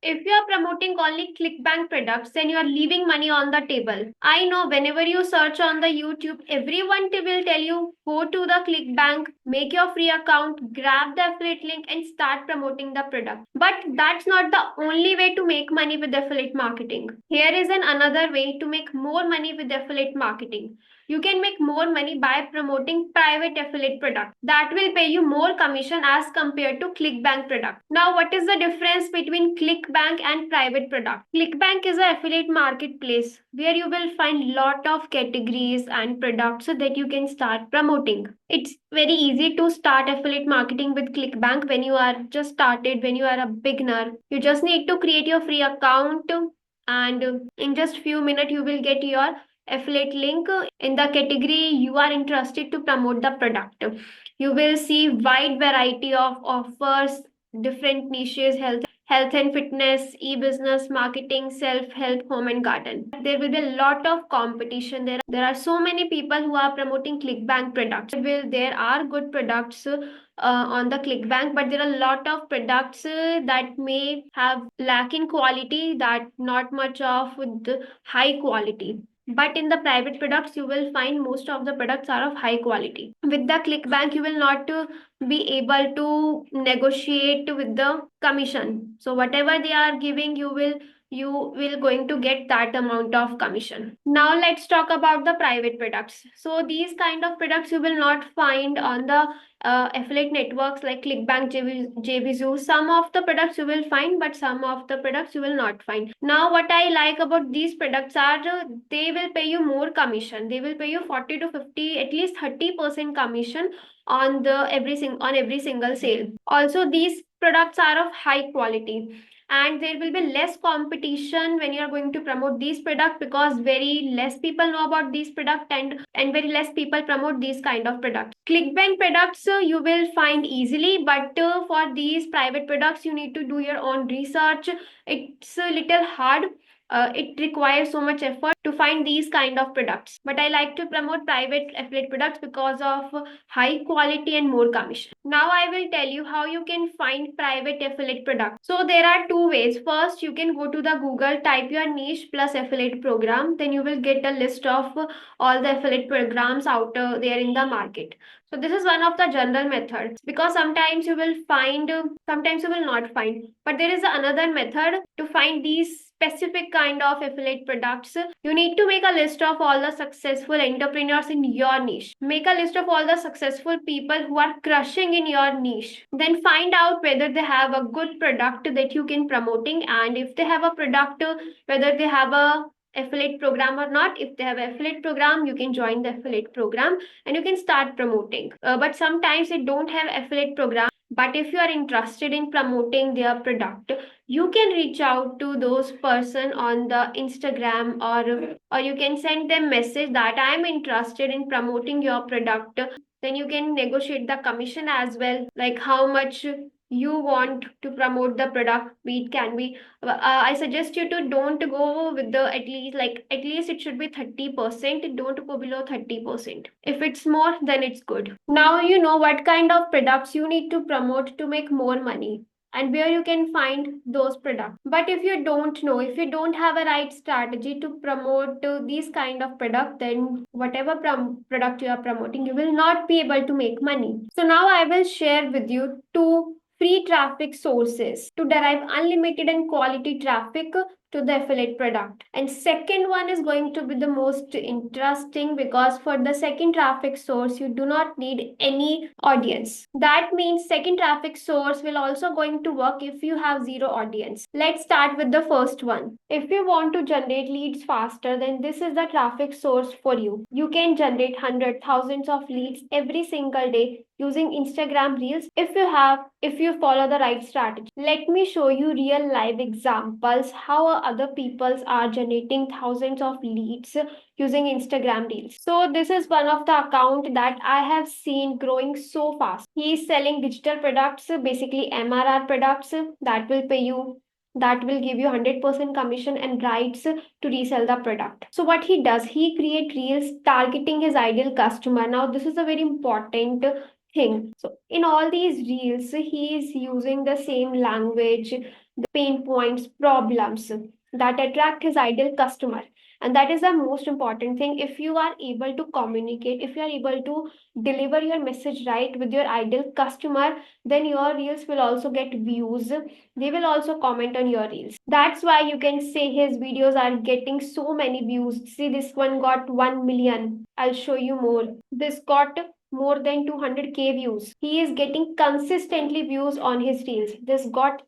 If you are promoting only Clickbank products, then you are leaving money on the table. I know whenever you search on the YouTube, everyone will tell you go to the Clickbank, make your free account, grab the affiliate link, and start promoting the product. But that's not the only way to make money with affiliate marketing. Here is another way to make more money with affiliate marketing. You can make more money by promoting private affiliate products that will pay you more commission as compared to Clickbank product. Now, what is the difference between Clickbank and private product? Clickbank is an affiliate marketplace where you will find lot of categories and products that you can start promoting. It's very easy to start affiliate marketing with Clickbank when you are just started, when you are a beginner. You just need to create your free account, and in just few minutes you will get your affiliate link in the category you are interested to promote the product. You will see wide variety of offers, different niches, health and fitness, e-business, marketing, self-help, home and garden. There will be a lot of competition. There are so many people who are promoting Clickbank products. There are good products on the Clickbank, but there are a lot of products that may have lack in quality, that not much of the high quality. But in the private products, you will find most of the products are of high quality. With the Clickbank, you will not be able to negotiate with the commission. So whatever they are giving, you will going to get that amount of commission. Now let's talk about the private products. So these kind of products you will not find on the affiliate networks like Clickbank, JVZoo. Some of the products you will find, but some of the products you will not find. Now, what I like about these products are they will pay you more commission. They will pay you 40 to 50, at least 30% commission on every single sale. Also, these products are of high quality, and there will be less competition when you are going to promote these products, because very less people know about these products, and very less people promote these kind of products. Clickbank products you will find easily, but for these private products you need to do your own research. It's a little hard. It requires so much effort to find these kind of products, but I like to promote private affiliate products because of high quality and more commission. Now I will tell you how you can find private affiliate products. So there are two ways. First, you can go to the Google, type your niche plus affiliate program, then you will get a list of all the affiliate programs out there in the market. So this is one of the general methods, because sometimes you will find, sometimes you will not find. But there is another method to find these specific kind of affiliate products. You need to make a list of all the successful entrepreneurs in your niche. Make a list of all the successful people who are crushing in your niche. Then find out whether they have a good product that you can promoting, and if they have a product, whether they have a affiliate program or not. If they have affiliate program, you can join the affiliate program and you can start promoting. But sometimes they don't have affiliate program, but if you are interested in promoting their product, you can reach out to those person on the Instagram, or you can send them message that I am interested in promoting your product. Then you can negotiate the commission as well, like how much you want to promote the product. It can be I suggest you to don't go with the at least it should be 30%. Don't go below 30%. If it's more, then it's good. Now you know what kind of products you need to promote to make more money and where you can find those products. But if you don't know, if you don't have a right strategy to promote these kind of product, then whatever product you are promoting, you will not be able to make money. So now I will share with you two free traffic sources to derive unlimited and quality traffic to the affiliate product. And second one is going to be the most interesting, because for the second traffic source you do not need any audience. That means second traffic source will also going to work if you have zero audience. Let's start with the first one. If you want to generate leads faster, then this is the traffic source for you. You can generate hundreds, thousands of leads every single day using Instagram Reels if you follow the right strategy. Let me show you real live examples how other peoples are generating thousands of leads using Instagram Reels. So this is one of the account that I have seen growing so fast. He is selling digital products, basically MRR products that will give you 100% commission and rights to resell the product. So what he does, he create reels targeting his ideal customer. Now this is a very important thing. So in all these reels, he is using the same language, the pain points, problems that attract his ideal customer. And that is the most important thing. If you are able to communicate, if you are able to deliver your message right with your ideal customer, then your reels will also get views. They will also comment on your reels. That's why you can say his videos are getting so many views. See, this one got 1 million. I'll show you more. This got more than 200k views. He is getting consistently views on his reels. This got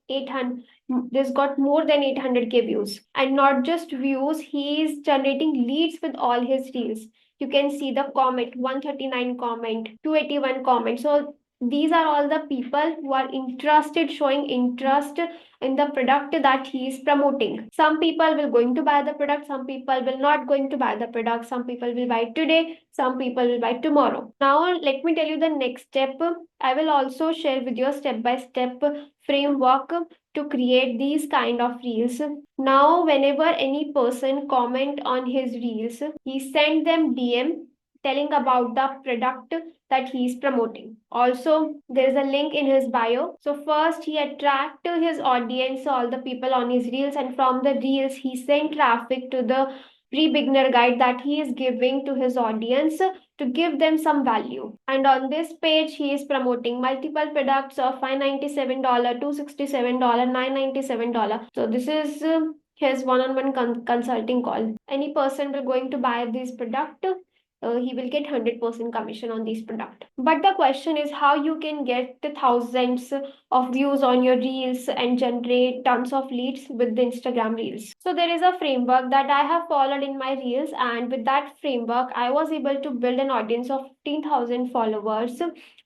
more than 800k views. And not just views, he is generating leads with all his reels. You can see the comment, 139 comment, 281 comment. So these are all the people who are interested, showing interest in the product that he is promoting. Some people will going to buy the product, some people will not going to buy the product, some people will buy today, some people will buy tomorrow. Now let me tell you the next step. I will also share with you a step by step framework to create these kind of reels. Now whenever any person comment on his reels, he send them DM telling about the product that he is promoting. Also, there is a link in his bio. So first he attract his audience, all the people on his reels, and from the reels he send traffic to the pre-beginner guide that he is giving to his audience to give them some value. And on this page, he is promoting multiple products of $597, $267, $997. So this is his one-on-one consulting call. Any person will going to buy this product, he will get 100% commission on this product. But the question is how you can get the thousands of views on your reels and generate tons of leads with the Instagram reels. So there is a framework that I have followed in my reels, and with that framework I was able to build an audience of 15,000 followers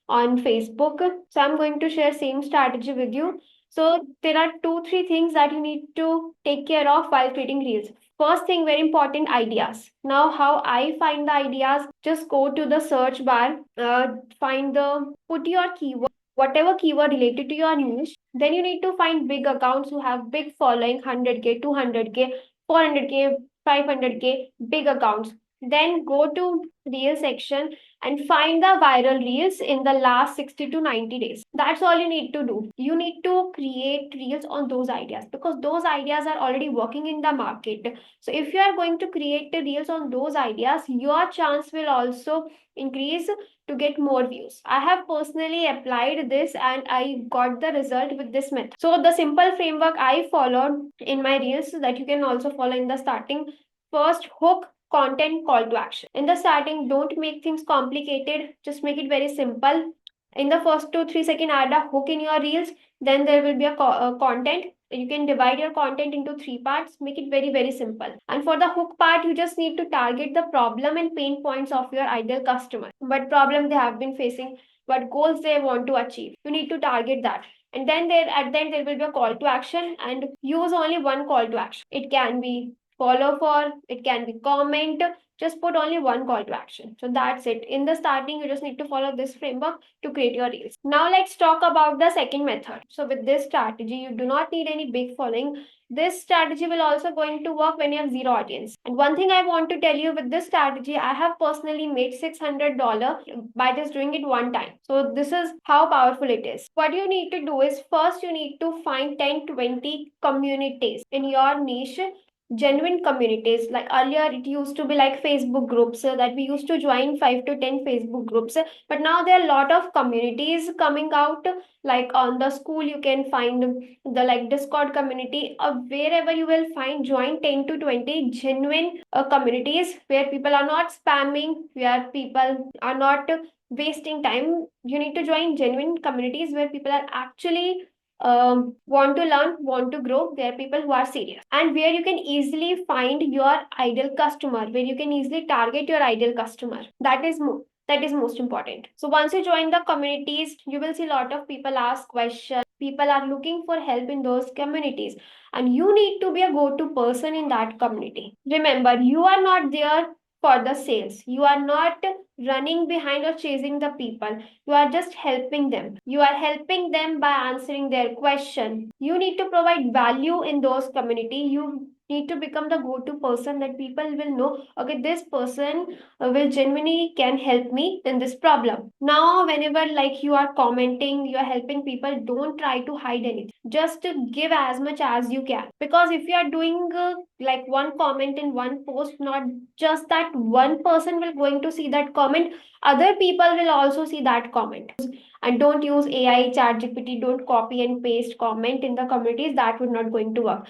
on Facebook. So I'm going to share same strategy with you. So there are 2-3 things that you need to take care of while creating reels. First thing, very important, ideas. Now, how I find the ideas, just go to the search bar, put your keyword, whatever keyword related to your niche. Then you need to find big accounts who have big following, 100k, 200k, 400k, 500k, big accounts. Then go to reel section and find the viral reels in the last 60 to 90 days. That's all you need to do. You need to create reels on those ideas because those ideas are already working in the market. So if you are going to create the reels on those ideas, your chance will also increase to get more views. I have personally applied this and I got the result with this method. So the simple framework I followed in my reels that you can also follow in the starting. First, hook, content, call to action. In the starting, don't make things complicated, just make it very simple. In the first 2-3 seconds, add a hook in your reels, then there will be a content. You can divide your content into 3 parts, make it very very simple. And for the hook part, you just need to target the problem and pain points of your ideal customer, what problem they have been facing, what goals they want to achieve. You need to target that. And then there at the end there will be a call to action, and use only one call to action. It can be follow for, it can be comment, just put only one call to action. So that's it. In the starting, you just need to follow this framework to create your reels. Now let's talk about the second method. So with this strategy, you do not need any big following. This strategy will also going to work when you have zero audience. And one thing I want to tell you, with this strategy, I have personally made $600 by just doing it one time. So this is how powerful it is. What you need to do is first you need to find 10-20 communities in your niche, genuine communities. Like earlier it used to be like Facebook groups, that we used to join 5 to 10 Facebook groups, but now there are a lot of communities coming out. Like on the school you can find the like Discord community, or wherever you will find, join 10 to 20 genuine communities where people are not spamming, where people are not wasting time. You need to join genuine communities where people are actually want to learn, want to grow. There are people who are serious, and where you can easily find your ideal customer, where you can easily target your ideal customer. That is most important. So once you join the communities, you will see a lot of people ask questions. People are looking for help in those communities, and you need to be a go-to person in that community. Remember, you are not there for the sales. You are not running behind or chasing the people. You are just helping them. You are helping them by answering their question. You need to provide value in those community. need to become the go-to person that people will know, okay, this person will genuinely can help me in this problem. Now whenever like you are commenting, you are helping people, don't try to hide anything, just give as much as you can, because if you are doing like one comment in one post, not just that one person will going to see that comment, other people will also see that comment. And don't use AI, chat GPT, don't copy and paste comment in the communities, that would not going to work.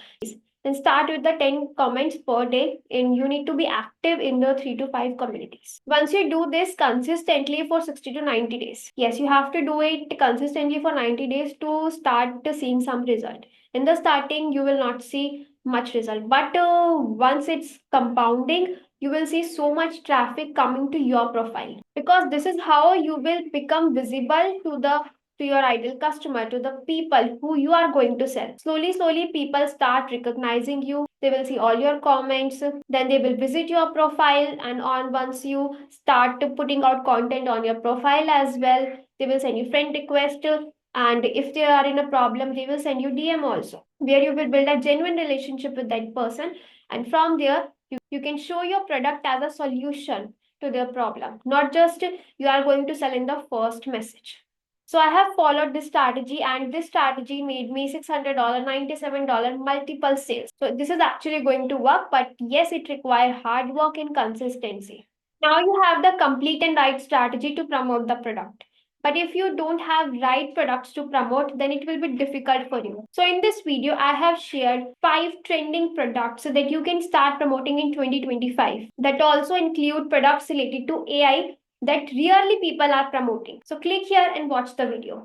Then start with the 10 comments per day, and you need to be active in the 3 to 5 communities. Once you do this consistently for 60 to 90 days, yes, you have to do it consistently for 90 days to start seeing some result. In the starting, you will not see much result, but once it's compounding, you will see so much traffic coming to your profile, because this is how you will become visible to your ideal customer, to the people who you are going to sell. Slowly, slowly, people start recognizing you. They will see all your comments, then they will visit your profile, and on once you start putting out content on your profile as well, they will send you friend request. And if they are in a problem, they will send you DM also, where you will build a genuine relationship with that person. And from there, you can show your product as a solution to their problem, not just you are going to sell in the first message. So I have followed this strategy, and this strategy made me $600, $97, multiple sales. So this is actually going to work, but yes, it requires hard work and consistency. Now you have the complete and right strategy to promote the product. But if you don't have right products to promote, then it will be difficult for you. So in this video, I have shared 5 trending products that you can start promoting in 2025. That also include products related to AI that rarely people are promoting. So click here and watch the video.